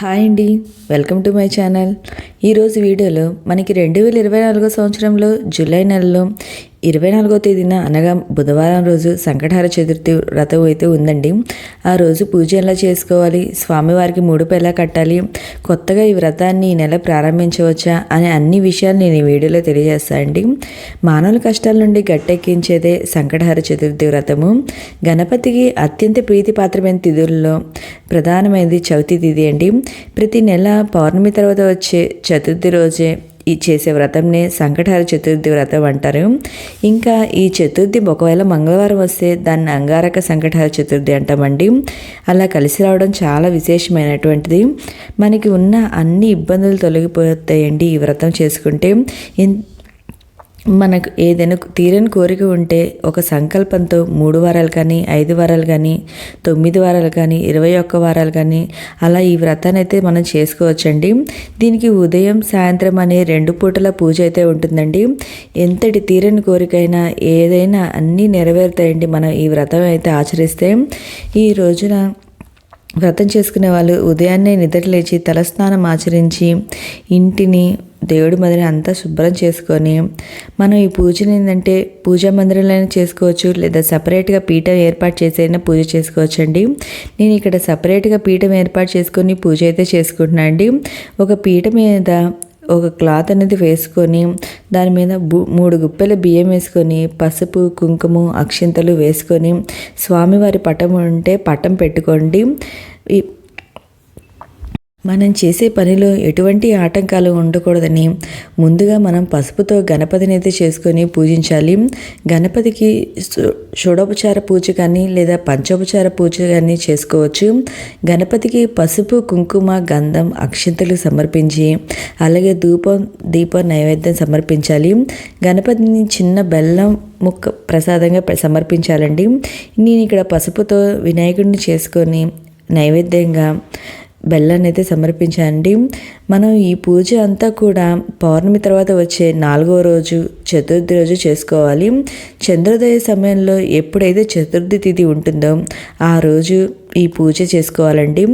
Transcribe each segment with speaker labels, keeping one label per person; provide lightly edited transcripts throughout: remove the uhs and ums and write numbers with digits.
Speaker 1: Hi అండి, welcome to my channel. ఈరోజు వీడియోలో మనకి 2024 సంవత్సరంలో జూలై నెలలో 24వ తేదీన అనగా బుధవారం రోజు సంకటహర చతుర్థి వ్రతం అయితే ఉందండి. ఆ రోజు పూజ ఎలా చేసుకోవాలి, స్వామివారికి ముడుపు ఎలా కట్టాలి, కొత్తగా ఈ వ్రతాన్ని ఈ నెల ప్రారంభించవచ్చా అనే అన్ని విషయాలు నేను ఈ వీడియోలో తెలియజేస్తానండి. మానవుల కష్టాల నుండి గట్టెక్కించేదే సంకటహర చతుర్థి వ్రతము. గణపతికి అత్యంత ప్రీతిపాత్రమైన తిథుల్లో ప్రధానమైనది చవితి తిథి అండి. ప్రతి నెల పౌర్ణమి తర్వాత వచ్చే చతుర్థి రోజే ఈ చేసే వ్రతంనే సంకటహర చతుర్థి వ్రతం అంటారు. ఇంకా ఈ చతుర్థి ఒకవేళ మంగళవారం వస్తే దాన్ని అంగారక సంకటహర చతుర్థి అంటామండి. అలా కలిసి రావడం చాలా విశేషమైనటువంటిది. మనకి ఉన్న అన్ని ఇబ్బందులు తొలగిపోతాయండి ఈ వ్రతం చేసుకుంటే. మనకు ఏదైనా తీరని కోరిక ఉంటే ఒక సంకల్పంతో 3 వారాలు కానీ 5 వారాలు కానీ 9 వారాలు కానీ 21 వారాలు కానీ అలా ఈ వ్రతాన్ని అయితే మనం చేసుకోవచ్చండి. దీనికి ఉదయం సాయంత్రం అనే 2 పూటల పూజ అయితే ఉంటుందండి. ఎంతటి తీరని కోరికైనా ఏదైనా అన్నీ నెరవేరుతాయండి మనం ఈ వ్రతం అయితే ఆచరిస్తే. ఈ రోజున వ్రతం చేసుకునే వాళ్ళు ఉదయాన్నే నిద్ర లేచి తలస్నానం ఆచరించి ఇంటిని దేవుడి మందిరం అంతా శుభ్రం చేసుకొని మనం ఈ పూజని ఏంటంటే పూజా మందిరంలో చేసుకోవచ్చు, లేదా సపరేట్గా పీఠం ఏర్పాటు చేసైనా పూజ చేసుకోవచ్చు అండి. నేను ఇక్కడ సపరేట్గా పీఠం ఏర్పాటు చేసుకొని పూజ అయితే చేసుకుంటున్నాను అండి. ఒక పీఠం మీద ఒక క్లాత్ అనేది వేసుకొని దాని మీద 3 గుప్పెల బియ్యం వేసుకొని పసుపు కుంకుమ అక్షింతలు వేసుకొని స్వామివారి పటం ఉంటే పటం పెట్టుకోండి. మనం చేసే పనిలో ఎటువంటి ఆటంకాలు ఉండకూడదని ముందుగా మనం పసుపుతో గణపతిని అయితే చేసుకొని పూజించాలి. గణపతికి షోడోపచార పూజ కానీ లేదా పంచోపచార పూజ కానీ చేసుకోవచ్చు. గణపతికి పసుపు కుంకుమ గంధం అక్షింతలు సమర్పించి అలాగే దీపం నైవేద్యం సమర్పించాలి. గణపతిని చిన్న బెల్లం ముక్క ప్రసాదంగా సమర్పించాలండి. నేను ఇక్కడ పసుపుతో వినాయకుడిని చేసుకొని నైవేద్యంగా బెల్లాన్ని అయితే సమర్పించండి. మనం ఈ పూజ అంతా కూడా పౌర్ణమి తర్వాత వచ్చే 4వ రోజు చతుర్థి రోజు చేసుకోవాలి. చంద్రోదయ సమయంలో ఎప్పుడైతే చతుర్థి తిథి ఉంటుందో ఆ రోజు ఈ పూజ చేసుకోవాలండి.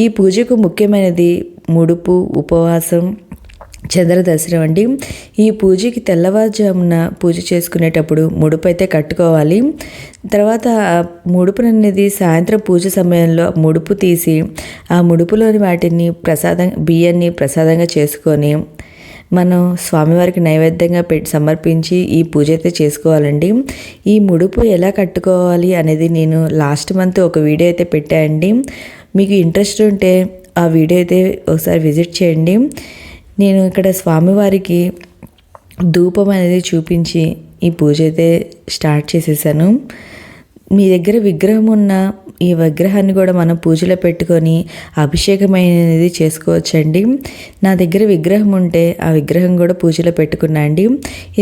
Speaker 1: ఈ పూజకు ముఖ్యమైనది ముడుపు, ఉపవాసం, చంద్ర దర్శనం అండి. ఈ పూజకి తెల్లవారుజామున పూజ చేసుకునేటప్పుడు ముడుపు అయితే కట్టుకోవాలి. తర్వాత ముడుపును అనేది సాయంత్రం పూజ సమయంలో ముడుపు తీసి ఆ ముడుపులోని వాటిని బియ్యాన్ని ప్రసాదంగా చేసుకొని మనం స్వామివారికి నైవేద్యంగా సమర్పించి ఈ పూజ అయితే చేసుకోవాలండి. ఈ ముడుపు ఎలా కట్టుకోవాలి అనేది నేను లాస్ట్ మంత్ ఒక వీడియో అయితే పెట్టానండి. మీకు ఇంట్రెస్ట్ ఉంటే ఆ వీడియో అయితే ఒకసారి విజిట్ చేయండి. నేను ఇక్కడ స్వామివారికి ధూపం అనేది చూపించి ఈ పూజ అయితే స్టార్ట్ చేసేసాను. మీ దగ్గర విగ్రహం ఉన్న ఈ విగ్రహాన్ని కూడా మనం పూజలో పెట్టుకొని అభిషేకం అనేది చేసుకోవచ్చండి. నా దగ్గర విగ్రహం ఉంటే ఆ విగ్రహం కూడా పూజలో పెట్టుకున్నా అండి.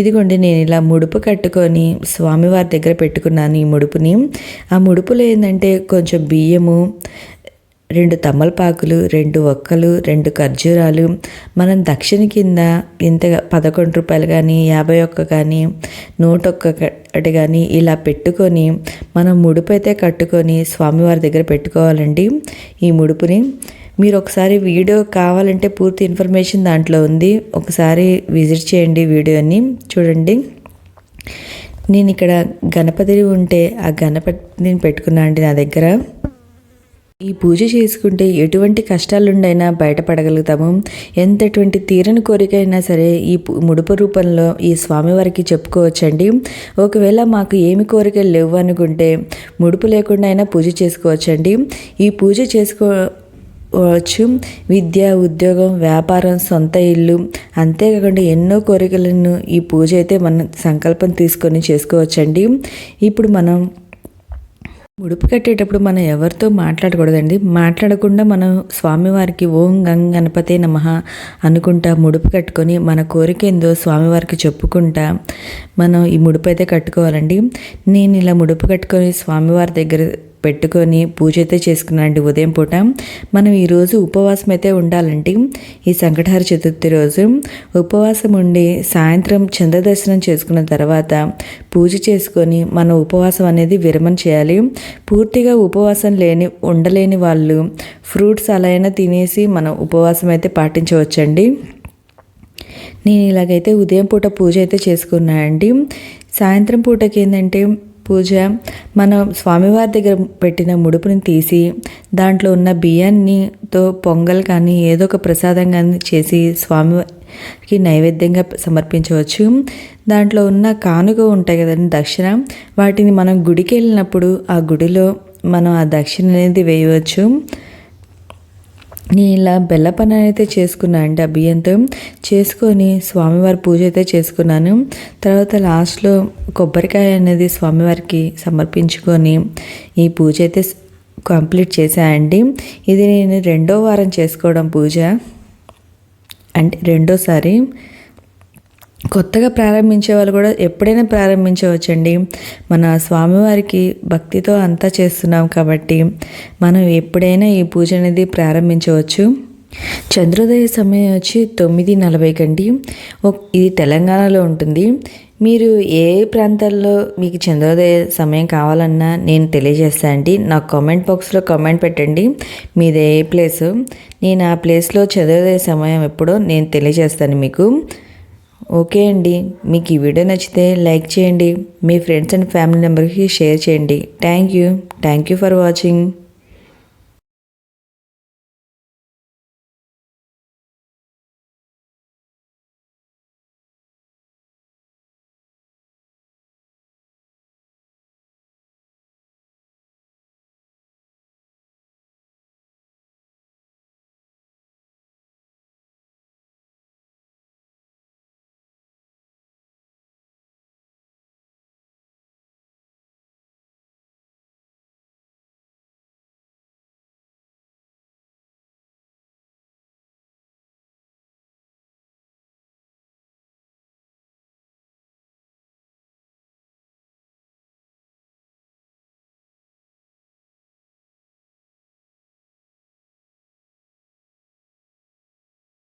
Speaker 1: ఇదిగోండి నేను ఇలా ముడుపు కట్టుకొని స్వామివారి దగ్గర పెట్టుకున్నాను ఈ ముడుపుని. ఆ ముడుపులో ఏంటంటే కొంచెం బియ్యము, 2 తమలపాకులు, 2 ఒక్కలు, 2 ఖర్జూరాలు, మనం దక్షిణ కింద ఇంతగా 11 రూపాయలు కానీ 51 కానీ 101 కానీ ఇలా పెట్టుకొని మనం ముడుపు అయితే కట్టుకొని స్వామివారి దగ్గర పెట్టుకోవాలండి. ఈ ముడుపుని మీరు ఒకసారి వీడియో కావాలంటే పూర్తి ఇన్ఫర్మేషన్ దాంట్లో ఉంది, ఒకసారి విజిట్ చేయండి వీడియోని చూడండి. నేను ఇక్కడ గణపతి ఉంటే ఆ గణపతిని పెట్టుకున్నా అండి నా దగ్గర. ఈ పూజ చేసుకుంటే ఎటువంటి కష్టాలుండైనా బయటపడగలుగుతాము. ఎంతటువంటి తీరని కోరికైనా సరే ఈ ముడుపు రూపంలో ఈ స్వామివారికి చెప్పుకోవచ్చండి. ఒకవేళ మాకు ఏమి కోరికలు లేవు అనుకుంటే ముడుపు లేకుండా అయినా పూజ చేసుకోవచ్చండి. ఈ పూజ చేసుకోవచ్చు విద్య, ఉద్యోగం, వ్యాపారం, సొంత ఇల్లు, అంతేకాకుండా ఎన్నో కోరికలను ఈ పూజ అయితే మనం సంకల్పం తీసుకొని చేసుకోవచ్చండి. ఇప్పుడు మనం ముడుపు కట్టేటప్పుడు మనం ఎవరితో మాట్లాడకూడదండి. మాట్లాడకుండా మనం స్వామివారికి ఓం గంగ గణపతే నమః అనుకుంటా ముడుపు కట్టుకొని మన కోరిక ఏందో స్వామివారికి చెప్పుకుంటా మనం ఈ ముడుపు అయితే కట్టుకోవాలండి. నేను ఇలా ముడుపు కట్టుకొని స్వామివారి దగ్గర పెట్టుకొని పూజ అయితే చేసుకున్నానండి ఉదయం పూట. మనం ఈరోజు ఉపవాసం అయితే ఉండాలండి. ఈ సంకటహర చతుర్థి రోజు ఉపవాసం ఉండి సాయంత్రం చంద్ర దర్శనం చేసుకున్న తర్వాత పూజ చేసుకొని మన ఉపవాసం అనేది విరమణ చేయాలి. పూర్తిగా ఉపవాసం ఉండలేని వాళ్ళు ఫ్రూట్స్ అలా అయినా తినేసి మన ఉపవాసం అయితే పాటించవచ్చండి. నేను ఇలాగైతే ఉదయం పూట పూజ అయితే చేసుకున్నానండి. సాయంత్రం పూటకి ఏంటంటే పూజ మనం స్వామివారి దగ్గర పెట్టిన ముడుపుని తీసి దాంట్లో ఉన్న బియ్యాన్నితో పొంగల్ కానీ ఏదో ఒక ప్రసాదం కానీ చేసి స్వామివారికి నైవేద్యంగా సమర్పించవచ్చు. దాంట్లో ఉన్న కానుక ఉంటాయి కదండి దక్షిణ, వాటిని మనం గుడికి వెళ్ళినప్పుడు ఆ గుడిలో మనం ఆ దక్షిణ అనేది వేయవచ్చు. నేను ఇలా బెల్లపన్నం అయితే చేసుకున్నాను అండి. ఆ బియ్యంతో చేసుకొని స్వామివారి పూజ అయితే చేసుకున్నాను. తర్వాత లాస్ట్లో కొబ్బరికాయ అనేది స్వామివారికి సమర్పించుకొని ఈ పూజ అయితే కంప్లీట్ చేశానండి. ఇది నేను 2వ వారం చేసుకోవడం పూజ, అంటే 2వసారి. కొత్తగా ప్రారంభించే వాళ్ళు కూడా ఎప్పుడైనా ప్రారంభించవచ్చండి. మన స్వామివారికి భక్తితో అంతా చేస్తున్నాం కాబట్టి మనం ఎప్పుడైనా ఈ పూజ అనేది ప్రారంభించవచ్చు. చంద్రోదయ సమయం వచ్చి 9:40 అండి. ఇది తెలంగాణలో ఉంటుంది. మీరు ఏ ప్రాంతాల్లో మీకు చంద్రోదయ సమయం కావాలన్నా నేను తెలియజేస్తాను అండి. నాకు కామెంట్ బాక్స్లో కామెంట్ పెట్టండి మీది ఏ ప్లేసు. నేను ఆ ప్లేస్లో చంద్రోదయ సమయం ఎప్పుడో నేను తెలియజేస్తాను మీకు. ఓకే అండి, మీకు ఈ వీడియో నచ్చితే లైక్ చేయండి, మీ ఫ్రెండ్స్ అండ్ ఫ్యామిలీ మెంబర్కి షేర్ చేయండి. Thank you for watching.